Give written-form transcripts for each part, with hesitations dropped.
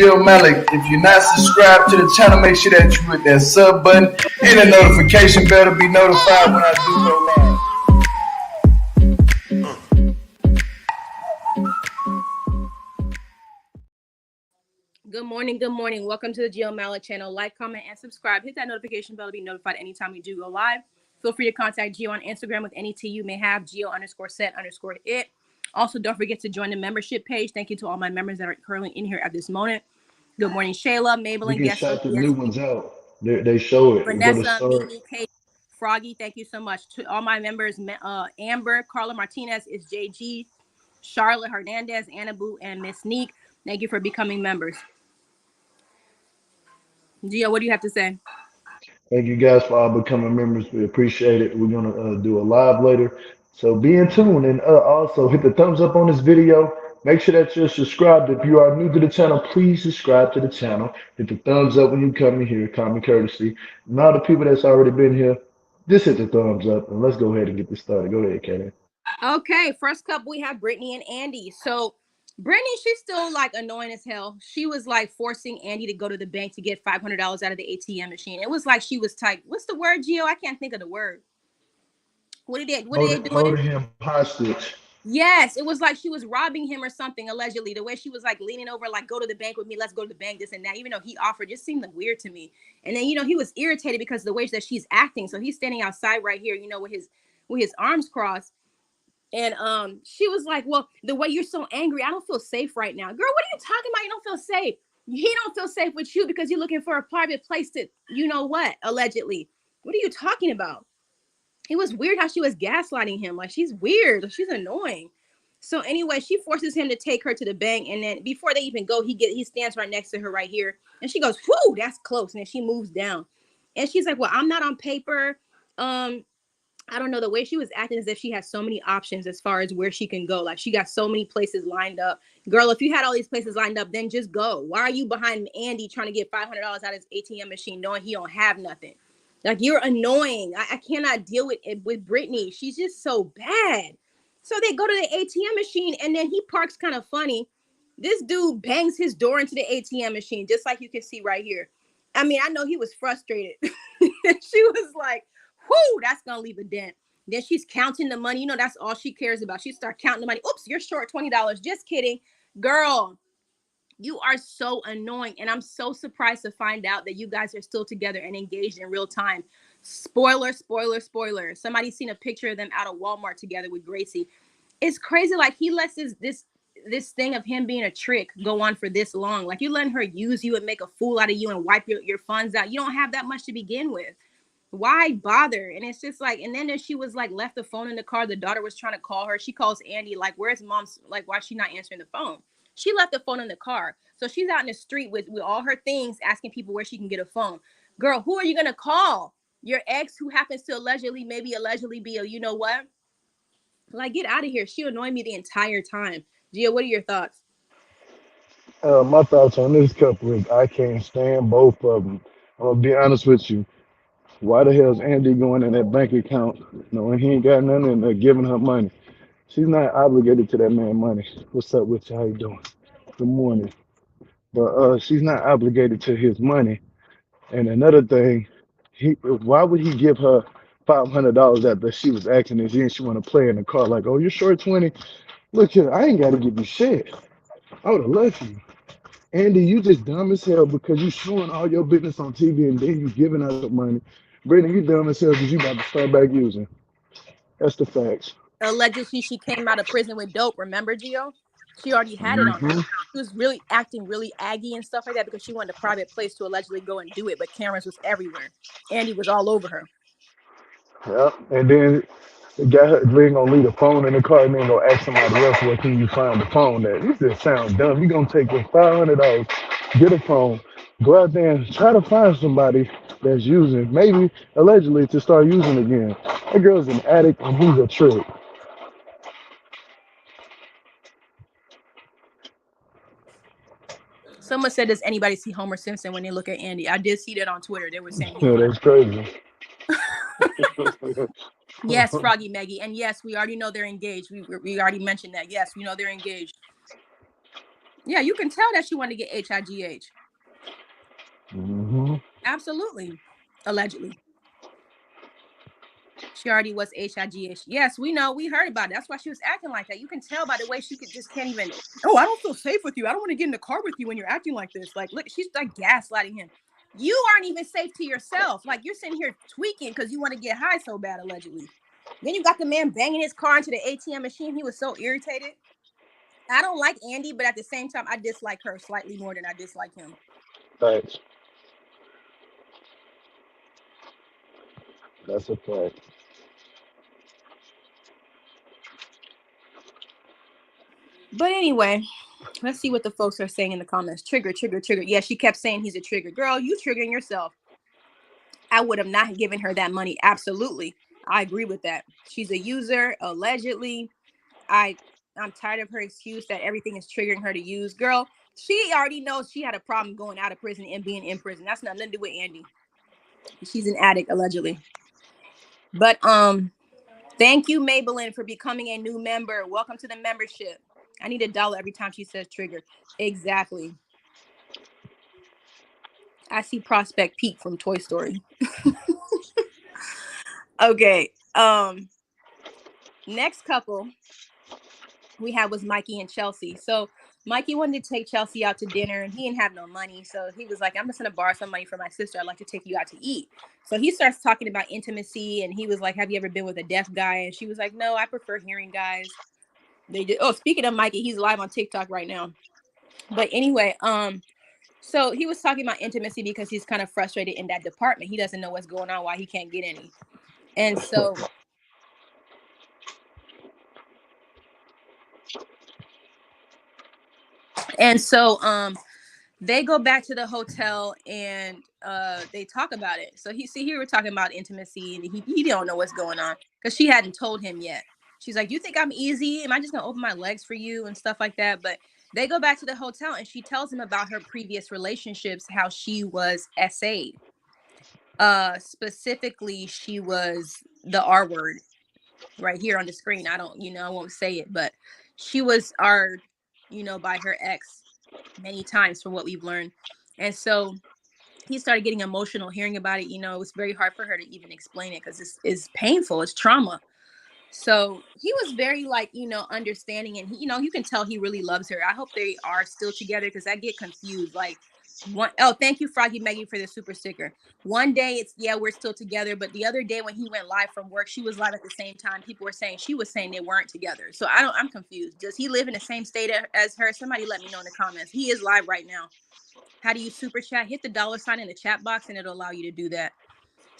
Jill Malik. If you're not subscribed to the channel, make sure that you hit that sub button and the notification bell to be notified when I do go live. Good morning. Good morning. Welcome to the Jill Malik channel. Like, comment, and subscribe. Hit that notification bell to be notified anytime we do go live. Feel free to contact Gio on Instagram with any tea you may have, Gio_set_it. Also, don't forget to join the membership page. Thank you to all my members that are currently in here at this moment. Good morning, Shayla, Mabel, and guest shout the new ones out. They show it. Vanessa, Mimi, Kate, Froggy, thank you so much. To all my members, Amber, Carla Martinez, is JG, Charlotte Hernandez, Annaboo, and Miss Neek. Thank you for becoming members. Gio, what do you have to say? Thank you guys for all becoming members. We appreciate it. We're gonna do a live later, so be in tune and also hit the thumbs up on this video. Make sure that you're subscribed. If you are new to the channel, please subscribe to the channel. Hit the thumbs up when you come in here, common courtesy. And all the people that's already been here, just hit the thumbs up and let's go ahead and get this started. Go ahead, Katie. Okay, first couple we have Britney and Andy. So Brittany, she's still like annoying as hell. She was like forcing Andy to go to the bank to get $500 out of the ATM machine. It was like she was tight. What's the word, Gio? I can't think of the word. What did they do? Holding him hostage. Yes, it was like she was robbing him or something, allegedly. The way she was like leaning over, like, go to the bank with me, let's go to the bank, this and that. Even though he offered, just seemed like weird to me. And then, he was irritated because of the way that she's acting. So he's standing outside right here, with his arms crossed. And she was like, well, the way you're so angry, I don't feel safe right now. Girl, what are you talking about? You don't feel safe. He don't feel safe with you because you're looking for a private place to, allegedly. What are you talking about? It was weird how she was gaslighting him. Like, she's weird. She's annoying. So anyway, she forces him to take her to the bank. And then before they even go, he stands right next to her right here. And she goes, whoo, that's close. And then she moves down. And she's like, well, I'm not on paper. I don't know, the way she was acting as if she has so many options as far as where she can go. Like, she got so many places lined up. Girl, if you had all these places lined up, then just go. Why are you behind Andy trying to get $500 out of his ATM machine knowing he don't have nothing? Like, you're annoying. I cannot deal with it with Brittany. She's just so bad. So they go to the ATM machine, and then he parks kind of funny. This dude bangs his door into the ATM machine, just like you can see right here. I mean, I know he was frustrated. She was like, whoo, that's going to leave a dent. Then she's counting the money. That's all she cares about. She starts counting the money. Oops, you're short $20. Just kidding. Girl, you are so annoying. And I'm so surprised to find out that you guys are still together and engaged in real time. Spoiler, spoiler, spoiler. Somebody's seen a picture of them out of Walmart together with Gracie. It's crazy. Like, he lets this thing of him being a trick go on for this long. Like, you letting her use you and make a fool out of you and wipe your funds out. You don't have that much to begin with. Why bother? And it's just like, and then she was like, left the phone in the car. The daughter was trying to call her. She calls Andy, like, where's mom's, like, why is she not answering the phone? She left the phone in the car. So she's out in the street with all her things, asking people where she can get a phone. Girl, who are you going to call? Your ex, who happens to allegedly be a, you know what? Like, get out of here. She annoyed me the entire time. Gia, what are your thoughts? My thoughts on this couple is I can't stand both of them. I'm going to be honest with you. Why the hell is Andy going in that bank account knowing he ain't got nothing and they're giving her money? She's not obligated to that man money. What's up with you? How you doing? Good morning. But she's not obligated to his money. And another thing, why would he give her $500 after she was acting as if she want to play in the car? Like, oh, you're short 20. Look here, I ain't got to give you shit. I would have left you. Andy, you just dumb as hell because you showing all your business on TV and then you giving out the money. Brittany, you dumb as hell because you about to start back using. That's the facts. Allegedly, she came out of prison with dope. Remember, Gio? She already had it on her. She was really acting really aggy and stuff like that because she wanted a private place to allegedly go and do it. But cameras was everywhere. Andy was all over her. Yeah, and then the guy ain't gonna leave the phone in the car and then go ask somebody else where can you find the phone at. You just sound dumb. You gonna take your $500, get a phone, go out there and try to find somebody that's using, maybe allegedly to start using again. That girl's an addict and he's a trick. Someone said, does anybody see Homer Simpson when they look at Andy? I did see that on Twitter. They were saying, yeah, that's crazy. Yes, Froggy Maggie. And yes, we already know they're engaged. We already mentioned that. Yes, we know they're engaged. Yeah, you can tell that she wanted to get HIGH. Mm-hmm. Absolutely. Allegedly. She already was HIGH. Yes, we know. We heard about it. That's why she was acting like that. You can tell by the way she can't even. Oh, I don't feel safe with you. I don't want to get in the car with you when you're acting like this. Like, look, she's like gaslighting him. You aren't even safe to yourself. Like, you're sitting here tweaking because you want to get high so bad, allegedly. Then you got the man banging his car into the ATM machine. He was so irritated. I don't like Andy, but at the same time, I dislike her slightly more than I dislike him. Thanks. That's a fact. But anyway, let's see what the folks are saying in the comments. Trigger, trigger, trigger. Yeah, she kept saying he's a trigger. Girl, you triggering yourself. I would have not given her that money. Absolutely. I agree with that. She's a user, allegedly. I'm tired of her excuse that everything is triggering her to use. Girl, she already knows she had a problem going out of prison and being in prison. That's nothing to do with Andy. She's an addict, allegedly. But thank you, Maybelline, for becoming a new member. Welcome to the membership. I need $1 every time she says trigger. Exactly. I see Prospect Peak from Toy Story. Okay. Next couple we had was Mikey and Chelsea. So Mikey wanted to take Chelsea out to dinner and he didn't have no money. So he was like, I'm just going to borrow some money from my sister. I'd like to take you out to eat. So he starts talking about intimacy and he was like, have you ever been with a deaf guy? And she was like, no, I prefer hearing guys. They did. Oh, speaking of Mikey, he's live on TikTok right now. But anyway, so he was talking about intimacy because he's kind of frustrated in that department. He doesn't know what's going on, why he can't get any. And so they go back to the hotel and they talk about it. So here we're talking about intimacy and he don't know what's going on because she hadn't told him yet. She's like, you think I'm easy? Am I just gonna open my legs for you and stuff like that? But they go back to the hotel and she tells him about her previous relationships, how she was SA'd. Specifically, she was the R word right here on the screen. I won't say it, but she was R, by her ex many times from what we've learned. And so he started getting emotional hearing about it. It was very hard for her to even explain it because it's painful. It's trauma. So he was very understanding and you can tell he really loves her. I hope they are still together because I get confused. Thank you, Froggy Maggie, for the super sticker. One day we're still together, but the other day when he went live from work, she was live at the same time. People were saying she was saying they weren't together. So I'm confused. Does he live in the same state as her? Somebody let me know in the comments. He is live right now. How do you super chat? Hit the $sign in the chat box and it'll allow you to do that.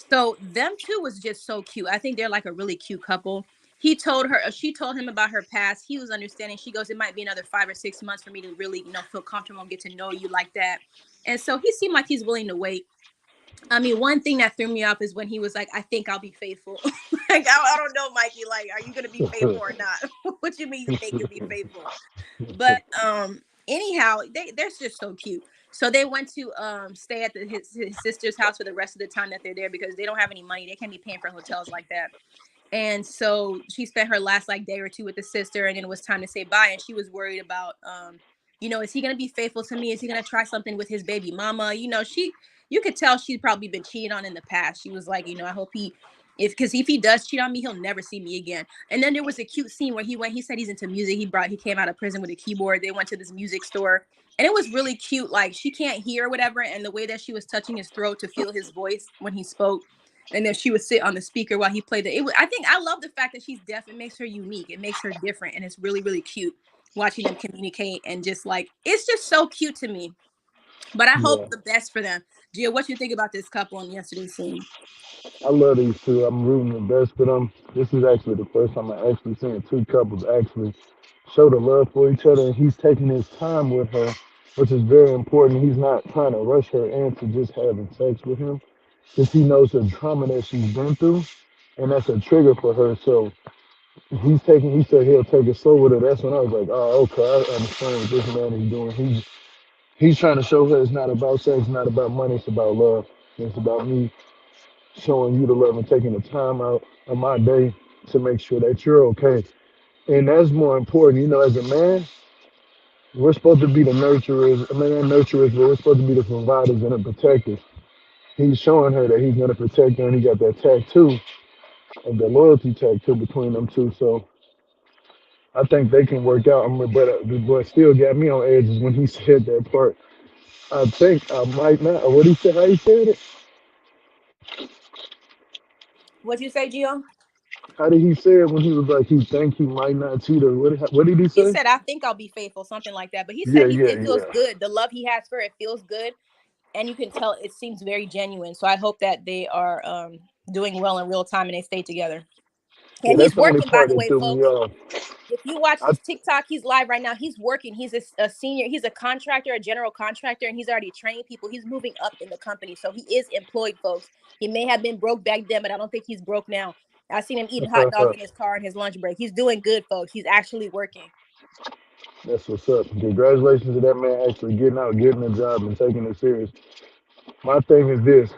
So them two was just so cute. I think they're like a really cute couple. She told him about her past. He was understanding. She goes, it might be another 5 or 6 months for me to really, feel comfortable and get to know you like that. And so he seemed like he's willing to wait. I mean, one thing that threw me off is when he was like, I think I'll be faithful. I don't know, Mikey, are you going to be faithful or not? What you mean you think you'll be faithful? But anyhow, they're just so cute. So they went to stay at his sister's house for the rest of the time that they're there because they don't have any money. They can't be paying for hotels like that. And so she spent her last day or two with the sister, and then it was time to say bye. And she was worried about, is he going to be faithful to me? Is he going to try something with his baby mama? You could tell she'd probably been cheated on in the past. She was like, I hope because if he does cheat on me, he'll never see me again. And then there was a cute scene where he said he's into music. He came out of prison with a keyboard. They went to this music store and it was really cute. Like she can't hear or whatever. And the way that she was touching his throat to feel his voice when he spoke. And then she would sit on the speaker while he played it. I love the fact that she's deaf. It makes her unique. It makes her different. And it's really, really cute watching them communicate and just it's just so cute to me. But I hope the best for them. Gia, what you think about this couple on yesterday's scene? I love these two. I'm rooting the best for them. This is actually the first time I actually seen two couples actually show the love for each other. And he's taking his time with her, which is very important. He's not trying to rush her into just having sex with him because he knows the trauma that she's been through. And that's a trigger for her. So he said he'll take it slow with her. That's when I was like, oh, okay, I understand what this man is doing. He's trying to show her it's not about sex, it's not about money, it's about love. It's about me showing you the love and taking the time out of my day to make sure that you're okay. And that's more important. As a man, We're supposed to be the nurturers. I mean, not nurturers, but we're supposed to be the providers and the protectors. He's showing her that he's gonna protect her, and he got that tattoo and the loyalty tattoo between them two. So I think they can work out. I mean, but what still got me on edge is when he said that part. I think I might not. Or what he said? How he said it? What'd you say, Gio? How did he say it when he was like he think he might not cheat her? What did he He say? said, "I think I'll be faithful," something like that. But he Yeah, said yeah, it feels yeah. good. The love he has for her, it feels good, and you can tell it seems very genuine. So I hope that they are doing well in real time and they stay together. Yeah, And that's he's the only working, by part the that way, threw me folks. off. If you watch I his TikTok, he's live right now. He's working. He's a senior. He's a contractor, a general contractor, and he's already training people. He's moving up in the company. So he is employed, folks. He may have been broke back then, but I don't think he's broke now. I seen him eating hot dogs in his car in his lunch break. He's doing good, folks. He's actually working. that's what's up. Congratulations to that man actually getting out, getting a job, and taking it serious. My thing is this: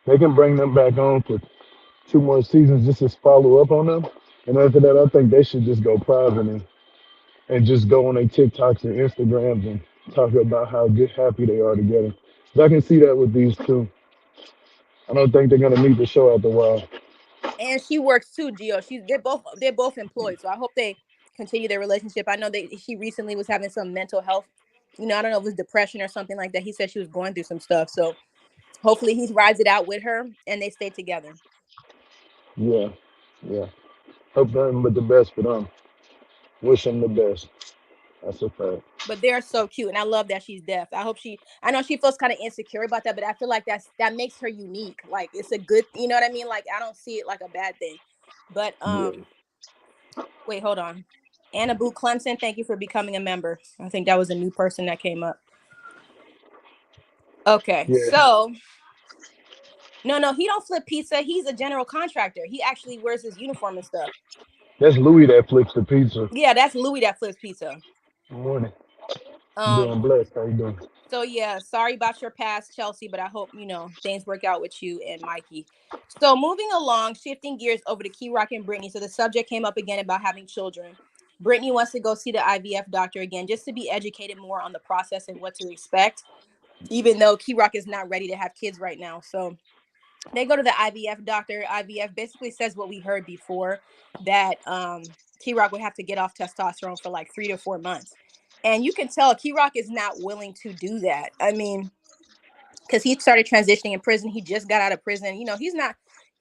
they can bring them back on for 2 more seasons just as follow up on them. And after that, I think they should just go private and just go on their TikToks and Instagrams and talk about how good, happy they are together. 'Cause I can see that with these two. I don't think they're gonna need the show after a while. And she works too, Gio. They're both employed. So I hope they continue their relationship. I know that she recently was having some mental health. I don't know if it was depression or something like that. He said she was going through some stuff. So hopefully he rides it out with her and they stay together. Yeah, yeah. Hope nothing but the best for them. Wish them the best. That's a fact. But they're so cute, and I love that she's deaf. I know she feels kind of insecure about that, but I feel like that makes her unique. Like it's a good, you know what I mean? Like I don't see it like a bad thing. But Yeah, wait, hold on. Anna Boo Clemson, thank you for becoming a member. I think that was a new person that came up. Okay, yeah. so no, he don't flip pizza. He's a general contractor. He actually wears his uniform and stuff. That's Louie that flips the pizza. Yeah, that's Louie that flips pizza. Good morning. Um, Doing blessed. How you doing? So yeah, sorry about your past, Chelsea, but I hope things work out with you and Mikey. So moving along, shifting gears over to Ky Rock and Brittany. So the subject came up again about having children. Brittany wants to go see the IVF doctor again, just to be educated more on the process and what to expect, even though Ky Rock is not ready to have kids right now. So they go to the IVF doctor. IVF basically says what we heard before, that Ky Rock would have to get off testosterone for like 3 to 4 months. And you can tell Ky Rock is not willing to do that. I mean, because he started transitioning in prison. He just got out of prison.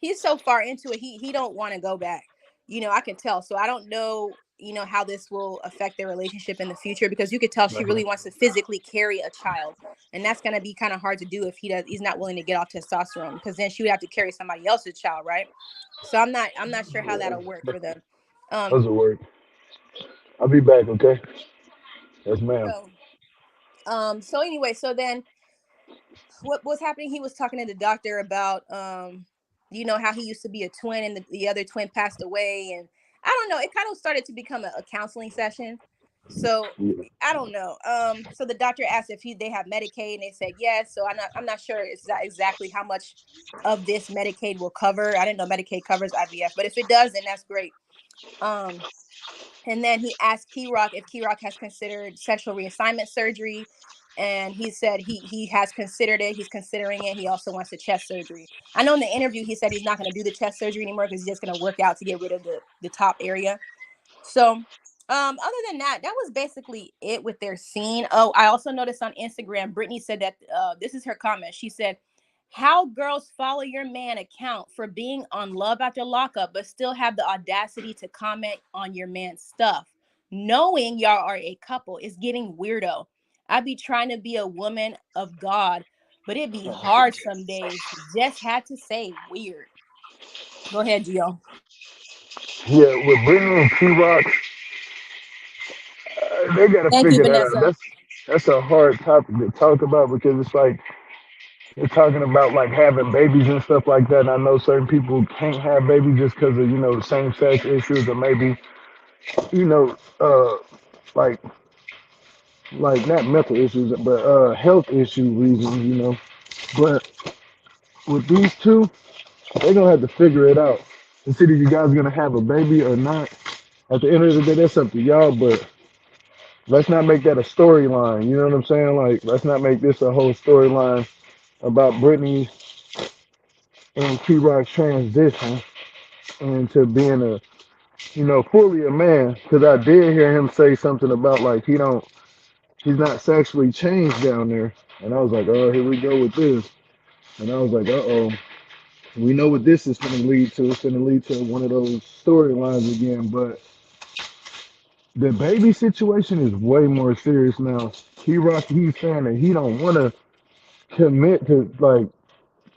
He's so far into it. He don't want to go back. I can tell. So I don't know, how this will affect their relationship in the future, because you could tell she Uh-huh. really wants to physically carry a child. And that's going to be kind of hard to do if he's not willing to get off testosterone, because then she would have to carry somebody else's child, right? So I'm not sure how that'll work for them. Um, How's it work? I'll be back, okay? Yes, ma'am. so so anyway, so then what was happening, he was talking to the doctor about how he used to be a twin and the other twin passed away, and I don't know, it kind of started to become a counseling session. So Yeah. I don't know. So the doctor asked if they have Medicaid, and they said yes. So I'm not sure exactly how much of this Medicaid will cover. I didn't know Medicaid covers IVF, but if it does, then that's great. um and then he asked Ky Rock if Ky Rock has considered sexual reassignment surgery. And he said he has considered it. He's considering it. He also wants the chest surgery. I know in the interview he said he's not going to do the chest surgery anymore because he's just going to work out to get rid of the top area. So other than that, that was basically it with their scene. Oh, I also noticed on Instagram, Brittany said that this is her comment. She said, "How girls follow your man account for being on Love After Lockup, but still have the audacity to comment on your man's stuff, knowing y'all are a couple, is getting weirdo. I be trying to be a woman of God, but it be hard some days. Just had to say weird." Go ahead, Gio. Yeah, with Britney and T-Rock, they gotta Thank you, figure that out. Vanessa. That's a hard topic to talk about because it's like they're talking about like having babies and stuff like that. And I know certain people can't have babies just because of same sex issues or maybe you know like not mental issues but health issue reasons. But with these two, they're gonna have to figure it out and see if you guys are gonna have a baby or not. At the end of the day, that's up to y'all. But let's not make that a storyline. You know what I'm saying? Like, let's not make this a whole storyline about Brittany and Ky Rock's transition into being a, fully a man. Because I did hear him say something about like he's not sexually changed down there, and I was like, oh, here we go with this, and I was like, uh oh, we know what this is going to lead to. It's going to lead to one of those storylines again, but the baby situation is way more serious now. Ky Rock, he's saying that he don't want to commit to like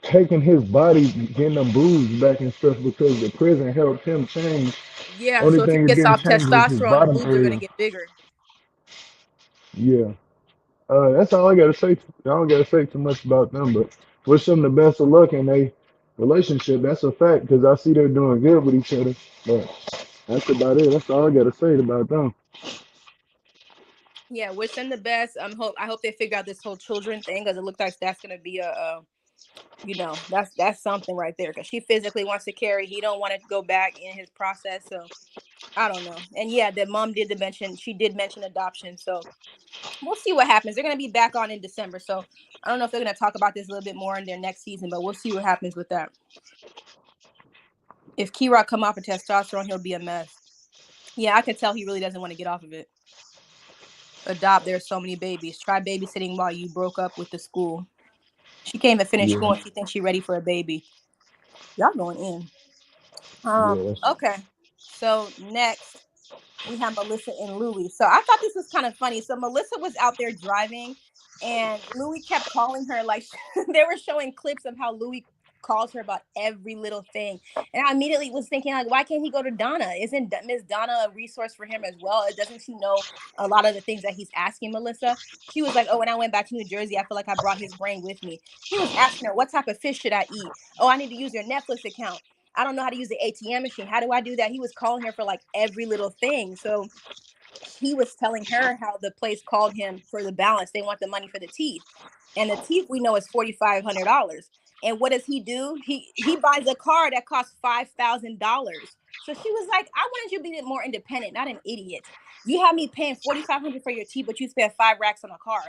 taking his body, getting them boobs back and stuff because the prison helped him change. Yeah, Only so if he thing it gets didn't off change was his testosterone, the bottom boobs are gonna area. get bigger. Yeah. That's all I gotta say. I don't gotta say too much about them, but wish them the best of luck in their relationship. That's a fact because I see they're doing good with each other. But that's about it. That's all I gotta say about them. Yeah, wish them the best. I hope they figure out this whole children thing because it looks like that's gonna be that's something right there because she physically wants to carry. He don't want to go back in his process. So I don't know. And yeah, the mom she did mention adoption. So we'll see what happens. They're gonna be back on in December. So I don't know if they're gonna talk about this a little bit more in their next season, but we'll see what happens with that. If Ky Rock come off of testosterone, he'll be a mess. Yeah, I could tell he really doesn't want to get off of it. Adopt. There's so many babies. Try babysitting while you broke up with the school. She can't even finish school Yeah, and she thinks she's ready for a baby. Y'all going in. yeah, that's Okay. So next we have Melissa and Louie. So I thought this was kind of funny. So Melissa was out there driving and Louie kept calling her like they were showing clips of how Louie calls her about every little thing. And I immediately was thinking like, why can't he go to Donna? Isn't Miss Donna a resource for him as well? Doesn't she know a lot of the things that he's asking Melissa? She was like, oh, when I went back to New Jersey, I feel like I brought his brain with me. He was asking her, what type of fish should I eat? Oh, I need to use your Netflix account. I don't know how to use the ATM machine. How do I do that? He was calling her for like every little thing. So he was telling her how the place called him for the balance. They want the money for the teeth. And the teeth we know is $4,500. And what does he do? He buys a car that costs $5,000. So she was like, I wanted you to be more independent, not an idiot. You have me paying $4,500 for your teeth, but you spent 5 racks on a car.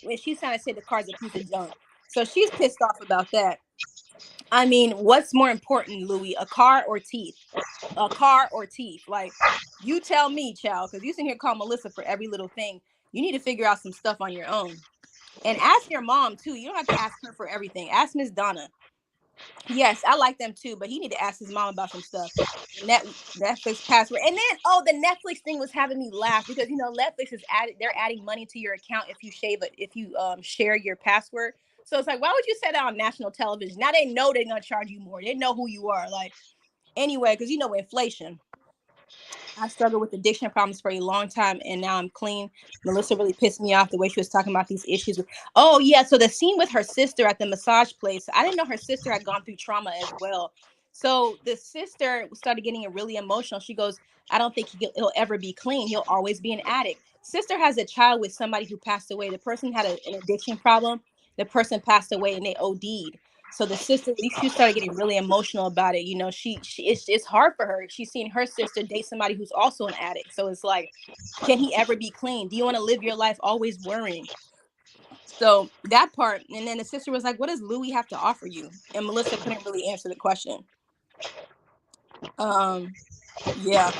When she's trying to say the car's a piece of junk. So she's pissed off about that. I mean, what's more important, Louie, a car or teeth? A car or teeth? Like, you tell me, child, because you sitting here calling Melissa for every little thing. You need to figure out some stuff on your own. And ask your mom, too. You don't have to ask her for everything. Ask Miss Donna. Yes, I like them, too, but he need to ask his mom about some stuff. Netflix password. And then, the Netflix thing was having me laugh because, Netflix is they're adding money to your account if you share your password. So it's like, why would you say that on national television? Now they know they're gonna charge you more. They know who you are. Like, anyway, because inflation. I struggled with addiction problems for a long time, and now I'm clean. Melissa really pissed me off the way she was talking about these issues. Oh yeah, so the scene with her sister at the massage place. I didn't know her sister had gone through trauma as well. So the sister started getting really emotional. She goes, "I don't think he'll ever be clean. He'll always be an addict." Sister has a child with somebody who passed away. The person had an addiction problem. The person passed away, and they OD'd. So the sister, she started getting really emotional about it. It's hard for her. She's seen her sister date somebody who's also an addict. So it's like, can he ever be clean? Do you want to live your life always worrying? So that part. And then the sister was like, what does Louie have to offer you? And Melissa couldn't really answer the question. Yeah.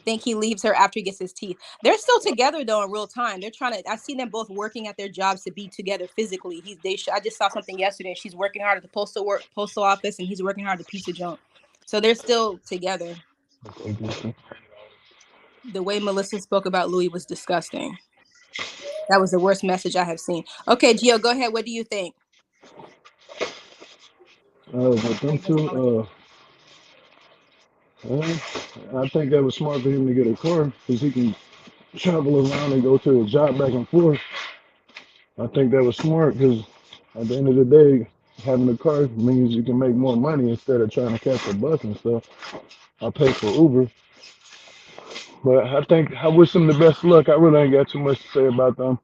Think he leaves her after he gets his teeth. They're still together though in real time. They're trying to. I see them both working at their jobs to be together physically. I just saw something yesterday. She's working hard at the postal office, and he's working hard at the pizza joint. So they're still together. The way Melissa spoke about Louie was disgusting. That was the worst message I have seen. Okay, Gio, go ahead. What do you think? but them two, I think that was smart for him to get a car because he can travel around and go to a job back and forth. I think that was smart because at the end of the day, having a car means you can make more money instead of trying to catch a bus and stuff. I pay for Uber, but I wish them the best luck. I really ain't got too much to say about them.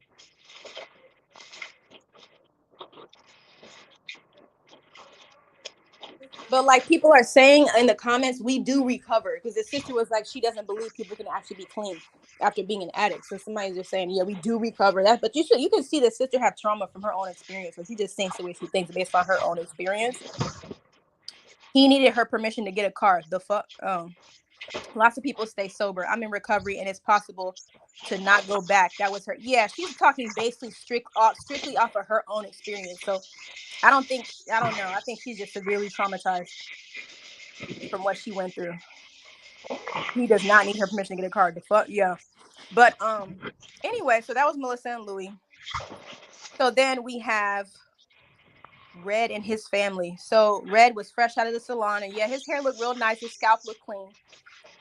But like people are saying in the comments, we do recover because the sister was like, she doesn't believe people can actually be clean after being an addict. So somebody's just saying, yeah, we do recover that. But you can see the sister have trauma from her own experience. So she just thinks the way she thinks based on her own experience. He needed her permission to get a car. The fuck? Lots of people stay sober. I'm in recovery, and it's possible to not go back. That was her. Yeah, she's talking basically strictly off of her own experience. So I don't know. I think she's just severely traumatized from what she went through. He does not need her permission to get a car. The fuck, yeah. But anyway, so that was Melissa and Louie. So then we have Red and his family. So Red was fresh out of the salon, and yeah, his hair looked real nice. His scalp looked clean.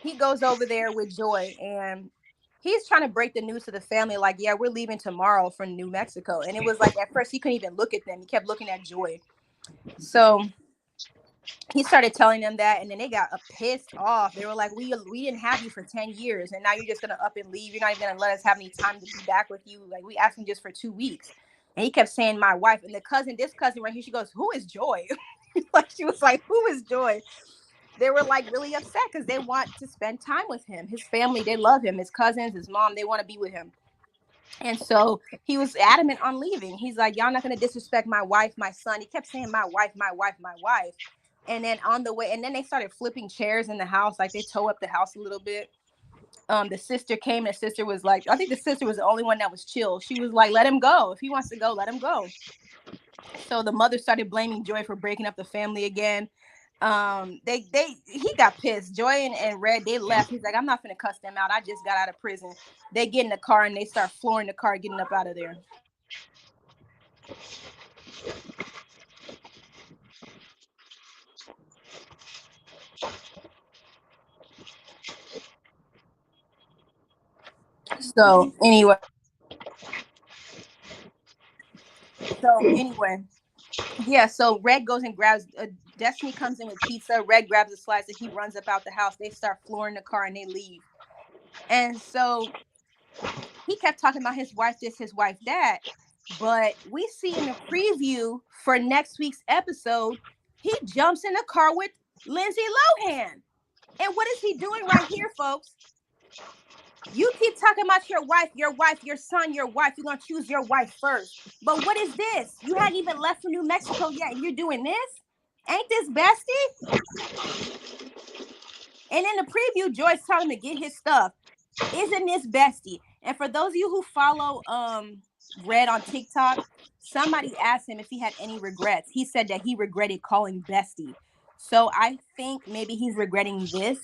He goes over there with Joy, and he's trying to break the news to the family, like, yeah, we're leaving tomorrow for New Mexico. And it was like at first he couldn't even look at them. He kept looking at Joy. So he started telling them that, and then they got pissed off. They were like, we didn't have you for 10 years, and now you're just gonna up and leave. You're not even gonna let us have any time to be back with you. Like, we asked him just for 2 weeks. And he kept saying my wife. And this cousin right here, she goes, who is Joy? Like, she was like, who is Joy? They were like really upset because they want to spend time with him. His family, they love him. His cousins, his mom, they want to be with him. And so he was adamant on leaving. He's like, y'all not going to disrespect my wife, my son. He kept saying my wife, my wife, my wife. And then on the way, and then they started flipping chairs in the house. Like, they tore up the house a little bit. The sister came, and the sister was like, I think the sister was the only one that was chill. She was like, let him go. If he wants to go, let him go. So the mother started blaming Joy for breaking up the family again. He got pissed. Joy and Red, they left. He's like, I'm not gonna cuss them out. I just got out of prison. They get in the car and they start flooring the car, getting up out of there. So anyway, yeah. So Red goes and grabs. Destiny comes in with pizza. Red grabs a slice and he runs up out the house. They start flooring the car and they leave. And so he kept talking about his wife this, his wife that. But we see in the preview for next week's episode, he jumps in the car with Lindsay Lohan. And what is he doing right here, folks? You keep talking about your wife, your son, your wife. You're going to choose your wife first. But what is this? You hadn't even left for New Mexico yet, and you're doing this? Ain't this bestie? And in the preview, Joy's telling him to get his stuff. Isn't this bestie? And for those of you who follow Red on TikTok, somebody asked him if he had any regrets. He said that he regretted calling bestie. So I think maybe he's regretting this.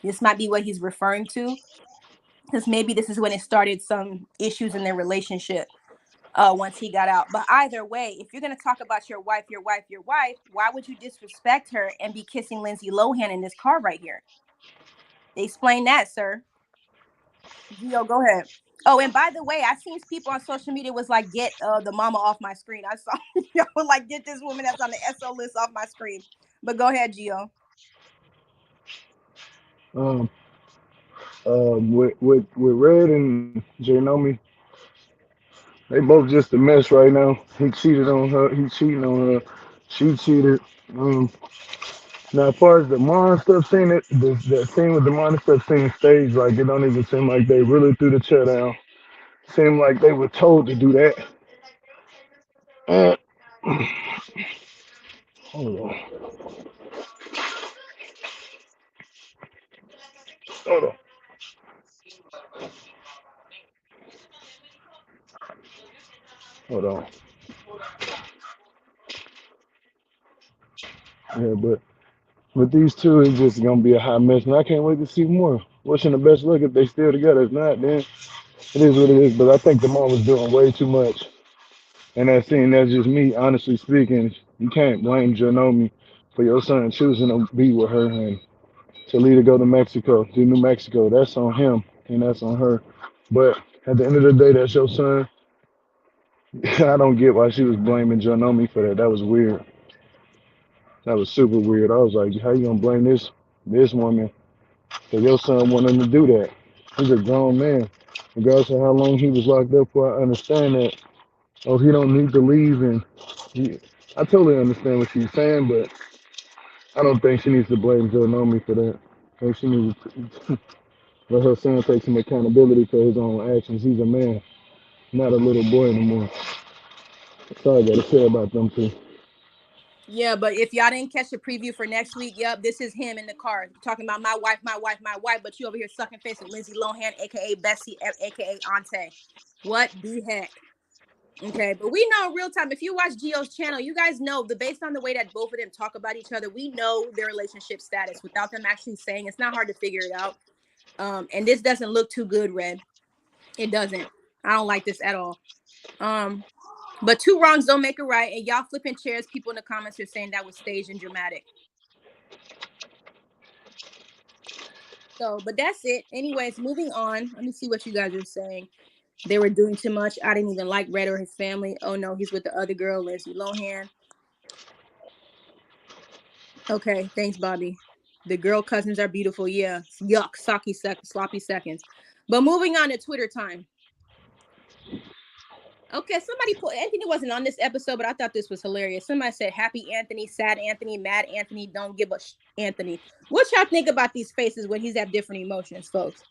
This might be what he's referring to. Because maybe this is when it started some issues in their relationship once he got out. But either way, if you're going to talk about your wife, why would you disrespect her and be kissing Lindsay Lohan in this car right here? Explain that, sir. Gio, go ahead. Oh, and by the way, I seen people on social media was like, get the mama off my screen. I saw y'all were like, get this woman that's on the SO list off my screen. But go ahead, Gio. With Red and Janomi, they both just a mess right now. He cheated on her. He cheating on her. She cheated. Now, as far as the Mon stuff scene, that scene with the Mon stuff scene stage, like it don't even seem like they really threw the chair down. Seemed like they were told to do that. Hold on. Hold on. Hold on. Yeah, but with these two, it's just gonna be a hot mess, and I can't wait to see more. Wishing the best luck if they still together. If not, then it is what it is. But I think the mom was doing way too much. And that scene, that's just me, honestly speaking. You can't blame Janomi for your son choosing to be with her and to leave to go to Mexico, to New Mexico. That's on him and that's on her. But at the end of the day, that's your son. I don't get why she was blaming Janomi for that. That was weird. That was super weird. I was like, how you gonna blame this woman for your son wanting to do that? He's a grown man. Regardless of how long he was locked up for, I understand that. Oh, he don't need to leave, and I totally understand what she's saying, but I don't think she needs to blame Joe Nomi for that. I think she needs to let her son take some accountability for his own actions. He's a man, not a little boy anymore. That's all I gotta say about them two. Yeah, but if y'all didn't catch the preview for next week, yep, this is him in the car talking about my wife, my wife, my wife. But you over here sucking face with Lindsay Lohan, aka Bessie, aka Auntie. What the heck? Okay, but we know in real time. If you watch Gio's channel, you guys know based on the way that both of them talk about each other, we know their relationship status without them actually saying. It's not hard to figure it out. And this doesn't look too good, Red. It doesn't. I don't like this at all. But two wrongs don't make a right, and y'all flipping chairs. People in the comments are saying that was staged and dramatic. So, but that's it. Anyways, moving on. Let me see what you guys are saying. They were doing too much. I didn't even like Red or his family. Oh no, he's with the other girl, Lindsay Lohan. Okay, thanks, Bobby. The girl cousins are beautiful. Yeah, yuck, sloppy seconds. But moving on to Twitter time. Okay, somebody put Anthony wasn't on this episode, but I thought this was hilarious. Somebody said, "Happy Anthony, sad Anthony, mad Anthony, don't give a Anthony." What y'all think about these faces when he's have different emotions, folks?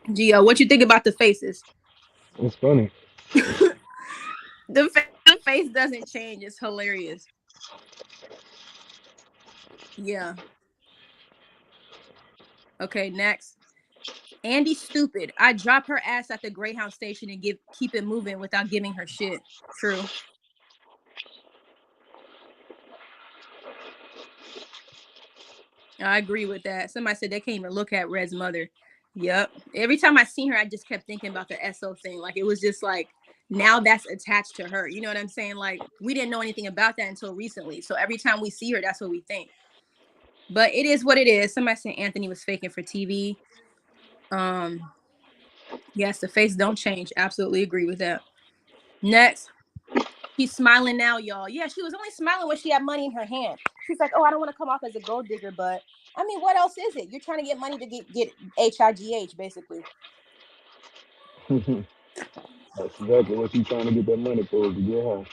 Gio, what you think about the faces? It's funny. The face doesn't change. It's hilarious. Yeah. Okay, next. Andy stupid. I drop her ass at the Greyhound station and keep it moving without giving her shit. True. I agree with that. Somebody said they can't even look at Red's mother. Yep. Every time I seen her, I just kept thinking about the SO thing. Like it was just like now that's attached to her. You know what I'm saying? Like we didn't know anything about that until recently. So every time we see her, that's what we think. But it is what it is. Somebody said Anthony was faking for TV. Yes, the face don't change. Absolutely agree with that. Next. She's smiling now, y'all. Yeah, she was only smiling when she had money in her hand. She's like, oh, I don't want to come off as a gold digger, but I mean, what else is it? You're trying to get money to get HIGH, basically. That's exactly what she's trying to get that money for, is to get home.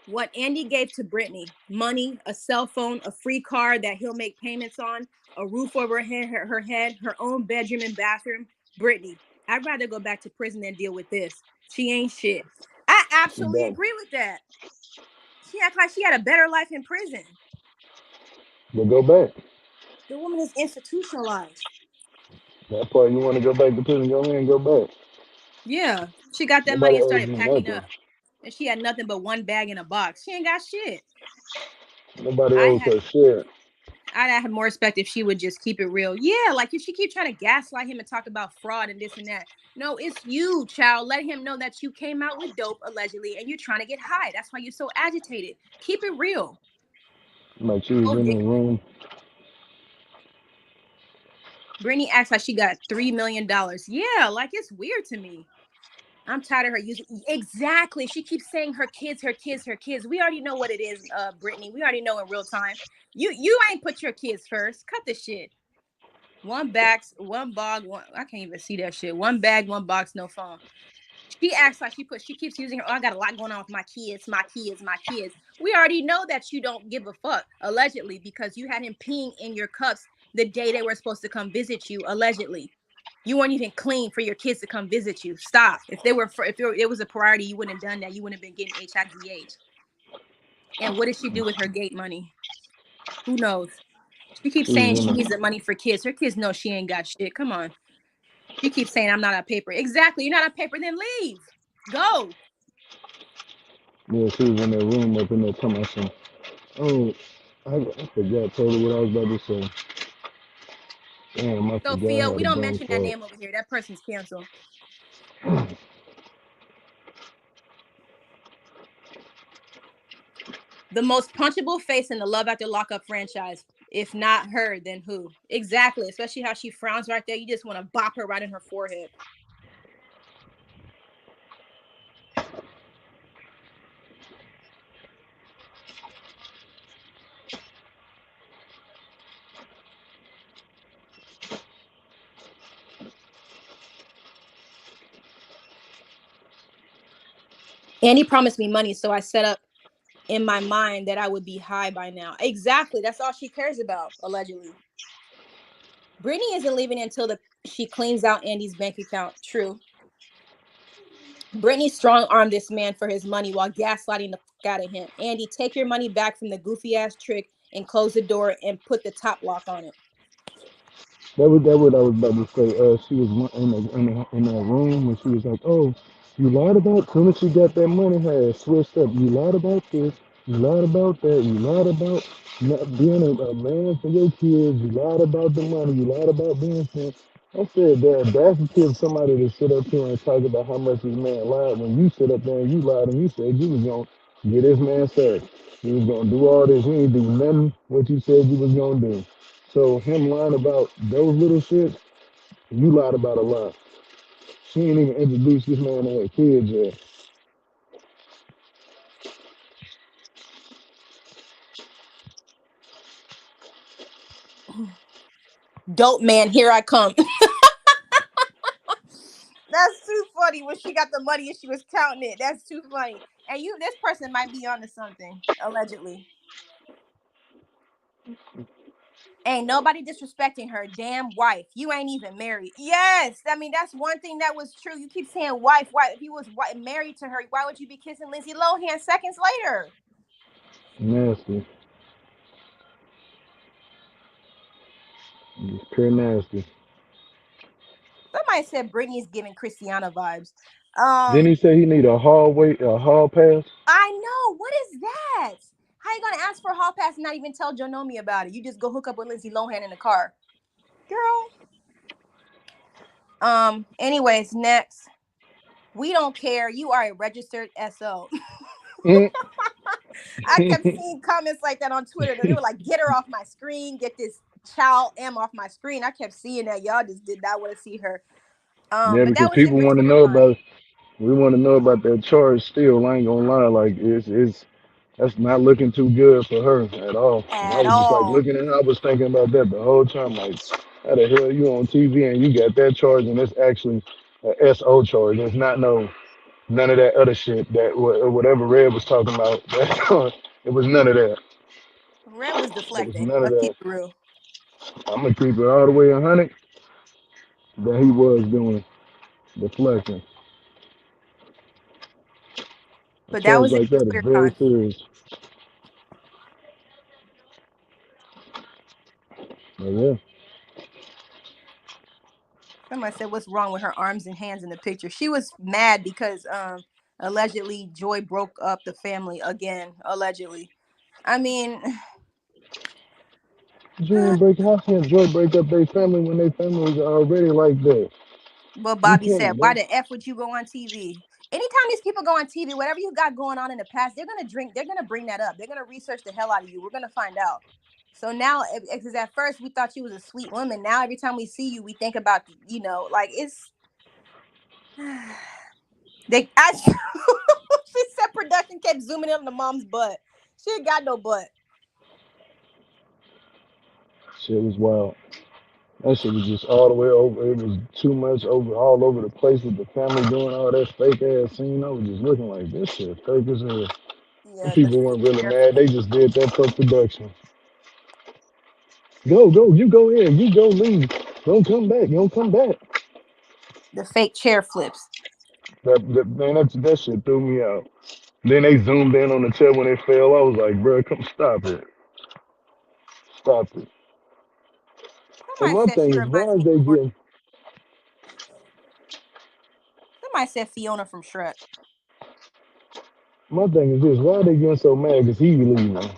What Andy gave to Brittany: money, a cell phone, a free car that he'll make payments on, a roof over her head, her own bedroom and bathroom. Brittany, I'd rather go back to prison than deal with this. She ain't shit. I absolutely agree with that. She acts like she had a better life in prison. But go back. The woman is institutionalized. That part you want to go back to prison, go in, go back. Yeah, she got that money Nobody and owes started you packing nothing. up. And she had nothing but one bag in a box. She ain't got shit. Nobody I'd owes her shit. have more respect if she would just keep it real. Yeah, like if she keep trying to gaslight him and talk about fraud and this and that. No, it's you, child. Let him know that you came out with dope, allegedly, and you're trying to get high. That's why you're so agitated. Keep it real. Like she was in the room. Brittany acts like she got $3 million. Yeah, like it's weird to me. I'm tired of her using exactly. She keeps saying her kids, her kids, her kids. We already know what it is, Brittany. We already know in real time. You ain't put your kids first. Cut the shit. One box, one bog, one. I can't even see that shit. One bag, one box, no phone. She acts like she keeps using her. Oh, I got a lot going on with my kids, my kids, my kids. We already know that you don't give a fuck, allegedly, because you had him peeing in your cups the day they were supposed to come visit you, allegedly. You weren't even clean for your kids to come visit you. Stop. If it was a priority, you wouldn't have done that. You wouldn't have been getting HIGH. And what did she do with her gate money? Who knows? She keeps saying she needs the money for kids. Her kids know she ain't got shit. Come on. She keeps saying I'm not on paper. Exactly. You're not on paper. Then leave. Go. Yeah, she was in that room up in there talking about some. Oh, I forgot totally what I was about to say. Damn, I forgot Sophia, how we the don't brain mention that fart. name over here. That person's canceled. The most punchable face in the Love After Lockup franchise. If not her, then who? Exactly. Especially how she frowns right there. You just want to bop her right in her forehead. Andy promised me money, so I set up in my mind that I would be high by now. Exactly. That's all she cares about, allegedly. Brittany isn't leaving until she cleans out Andy's bank account. True. Brittany strong-armed this man for his money while gaslighting the fuck out of him. Andy, take your money back from the goofy-ass trick and close the door and put the top lock on it. That what I was about to say. She was in that room when she was like, "Oh, you lied about." Soon as she got that money, had switched up. You lied about this. You lied about that. You lied about not being a man for your kids. You lied about the money. You lied about being sin. I said that that's the kid somebody to sit up here and talk about how much this man lied when you sit up there and you lied and you said you was gonna get this man sacked. You was gonna do all this. You ain't do nothing what you said you was gonna do. So him lying about those little shits, you lied about a lot. She ain't even introduced this man to her kids yet. Dope man, here I come. That's too funny when she got the money and she was counting it. That's too funny. And this person might be onto something, allegedly. Ain't nobody disrespecting her damn wife. You ain't even married. Yes. I mean, that's one thing that was true. You keep saying wife. If you was married to her, why would you be kissing Lindsay Lohan seconds later? Nasty. It's pure nasty. Somebody said Britney's giving Christiana vibes. Didn't he say he need a hall pass? I know. What is that? How you gonna ask for a hall pass and not even tell Jonomi about it? You just go hook up with Lindsay Lohan in the car, girl. Anyways, next. We don't care. You are a registered SO. Mm. I kept seeing comments like that on Twitter. They were like, "Get her off my screen. Get this child M off my screen." I kept seeing that. Y'all just did not want to see her. Yeah, But that because was in people your want to Twitter know line. about. We want to know about that charge still. I ain't gonna lie, like it's that's not looking too good for her at all. And I At was just like all. looking at her, I was thinking about that the whole time. Like, how the hell you on TV and you got that charge and it's actually a SO charge. It's not none of that other shit that whatever Red was talking about. It was none of that. Red was It was deflecting. none of Let's keep that. it real. I'm gonna keep it all the way 100 that he was doing deflecting. A But that charge was in like your that is Twitter very time. serious. But yeah. Somebody said, "What's wrong with her arms and hands in the picture?" She was mad because allegedly Joy broke up the family again. Allegedly. I mean, How can Joy break up their family when their families are already like that? what You Bobby said, can't, why bro. the F would you go on TV? Anytime these people go on TV, whatever you got going on in the past, they're gonna drink, they're gonna bring that up. They're gonna research the hell out of you. We're gonna find out. So now, because at first we thought you was a sweet woman. Now every time we see you, we think about, like it's they she said production kept zooming in on the mom's butt. She ain't got no butt. Shit was wild. That shit was just all the way over. It was too much over all over the place with the family doing all that fake ass scene. I was just looking like this shit fake as hell. And Yeah, the people weren't really mad. They just did that for production. Go, you go in, you go leave. Don't come back, don't come back. fake chair flips. Man, that shit threw me out. Then they zoomed in on the chair when it fell. I was like, bro, come stop it. Stop it. And Somebody my said she thing is, reminds why is me they of getting somebody said Fiona from Shrek. my thing is this, why are they getting so mad because he leaving?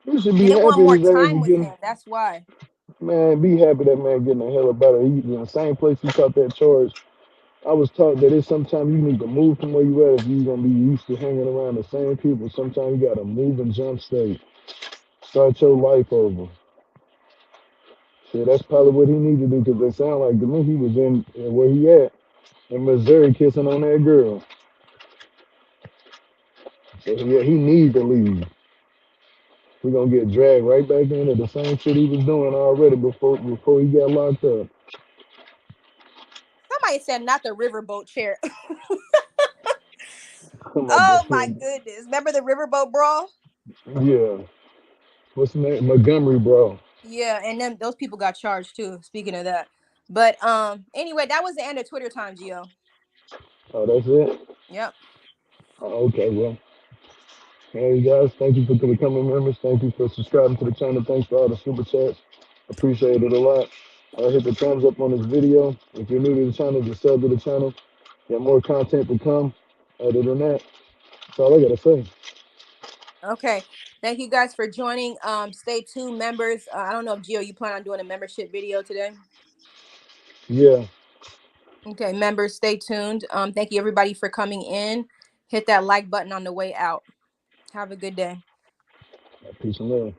You should They be want happy more his ass time is with getting him. That's why. man, be happy that man getting the hell about it. He in the same place he caught that charge. I was taught that it's sometimes you need to move from where you at if you're gonna be used to hanging around the same people. Sometimes you gotta move and jump state. Start your life over. So that's probably what he needed to do because it sounded like to me he was in where he at in Missouri kissing on that girl. So yeah, he need to leave. He gonna get dragged right back into the same shit he was doing already before he got locked up. Somebody said not the riverboat chair. My Oh best my friend. goodness. Remember the riverboat brawl? Yeah. What's the name? Montgomery, bro. Yeah, and then those people got charged too. Speaking of that, but anyway, that was the end of Twitter time, Gio. Oh, that's it? Yep. Okay, well. Hey, guys, thank you for becoming members. Thank you for subscribing to the channel. Thanks for all the super chats. Appreciate it a lot. Hit the thumbs up on this video. If you're new to the channel, just sub to the channel. Got more content to come. Other than that, that's all I got to say. Okay. Thank you guys for joining. Stay tuned, members. I don't know if Gio, you plan on doing a membership video today. Yeah. Okay, members, stay tuned. Thank you everybody for coming in. Hit that like button on the way out. Have a good day. Peace and love.